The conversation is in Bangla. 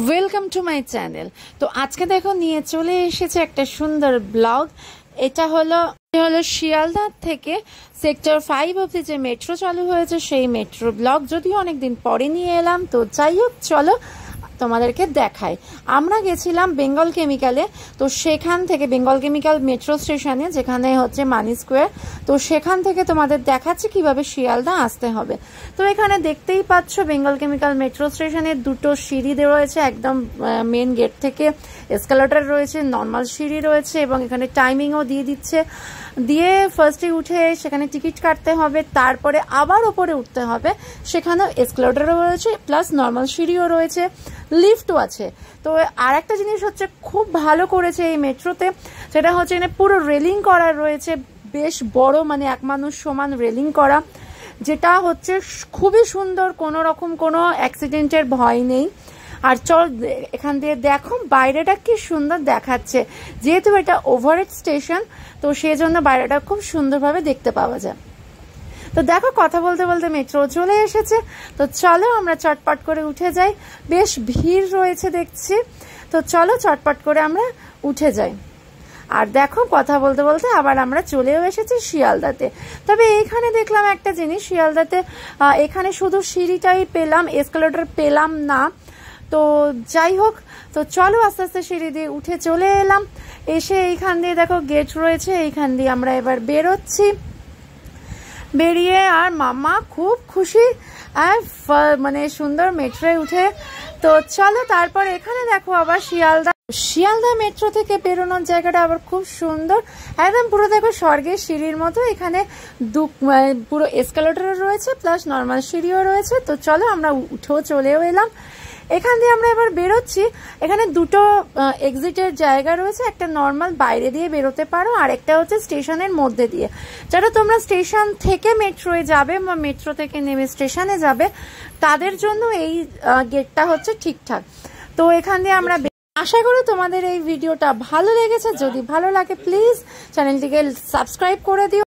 Welcome to my channel. তো আজকে দেখো নিয়ে চলে এসেছে একটা সুন্দর ব্লগ। এটা হলো শিয়ালদা থেকে সেক্টর 5 অবধি যে মেট্রো চালু হয়েছে সেই মেট্রো ব্লগ। যদিও অনেকদিন পরে নিয়ে এলাম, তো যাই হোক চলো তোমাদেরকে দেখাই। আমরা গেছিলাম বেঙ্গল কেমিক্যালে, তো সেখান থেকে বেঙ্গল কেমিক্যাল মেট্রো স্টেশনে, যেখানে হচ্ছে মানি স্কোয়ার, তো সেখান থেকে তোমাদের দেখাচ্ছি কিভাবে শিয়ালদা আসতে হবে। তো এখানে দেখতেই পাচ্ছ বেঙ্গল কেমিক্যাল মেট্রো স্টেশনের দুটো সিঁড়ি রয়েছে, একদম মেন গেট থেকে এসকালেটর রয়েছে, নর্মাল সিঁড়ি রয়েছে এবং এখানে টাইমিংও দিয়ে দিচ্ছে। দিয়ে ফার্স্টে উঠে সেখানে টিকিট কাটতে হবে, তারপরে আবার ওপরে উঠতে হবে, সেখানেও এসকালেটরও রয়েছে প্লাস নর্মাল সিঁড়িও রয়েছে, লিফটও আছে। তো আর একটা জিনিস হচ্ছে খুব ভালো করেছে এই মেট্রোতে, সেটা হচ্ছে এখানে পুরো রেলিং করা রয়েছে, বেশ বড়, মানে এক মানুষ সমান রেলিং করা, যেটা হচ্ছে খুবই সুন্দর, কোনো রকম কোনো অ্যাক্সিডেন্টের ভয় নেই। আর চল এখান দিয়ে দেখো বাইরেটা কি সুন্দর দেখাচ্ছে, যেহেতু এটা ওভারহেড স্টেশন, তো সেই জন্য বাইরেটা খুব সুন্দরভাবে দেখতে পাওয়া যায়। তো দেখো কথা বলতে বলতে মেট্রো চলে এসেছে, তো চলো আমরা চটপট করে উঠে যাই। বেশ ভিড় রয়েছে দেখছি, তো চলো চটপট করে আমরা উঠে যাই। আর দেখো কথা বলতে বলতে আবার আমরা চলেও এসেছি শিয়ালদাতে। তবে এইখানে দেখলাম একটা জিনিস, শিয়ালদাতে এখানে শুধু সিঁড়িটাই পেলাম, এসকালেটর পেলাম না। তো যাই হোক, তো চলো আস্তে আস্তে সিঁড়ি দিয়ে উঠে চলে এলাম। এসে এইখান দিয়ে দেখো গেট রয়েছে, এইখান দিয়ে আমরা এবার বেরোচ্ছি। বেরিয়ে আর মামা খুব খুশি, আর মানে সুন্দর মেট্রোয় উঠে। তো চলো তারপর এখানে দেখো আবার শিয়ালদা মেট্রো থেকে বেরোনোর জায়গাটা আবার খুব সুন্দর, একদম পুরো দেখো স্বর্গের সিঁড়ির মতো। এখানে পুরো এসকালেটরও রয়েছে প্লাস নর্মাল সিঁড়িও রয়েছে। তো চলো আমরা উঠেও চলেও এলাম। এখান দিয়ে আমরা এবার বেরোচ্ছি। এখানে দুটো এক্সিটের জায়গা রয়েছে, একটা নর্মাল বাইরে দিয়ে বেরোতে পারো, আর একটা হচ্ছে স্টেশনের মধ্যে দিয়ে। যারা তোমরা স্টেশন থেকে মেট্রোয় যাবে বা মেট্রো থেকে নেমে স্টেশনে যাবে, তাদের জন্য এই গেটটা হচ্ছে ঠিকঠাক। তো এখান দিয়ে আমরা আশা করি তোমাদের এই ভিডিওটা ভালো লেগেছে। যদি ভালো লাগে প্লিজ চ্যানেলটিকে সাবস্ক্রাইব করে দিও।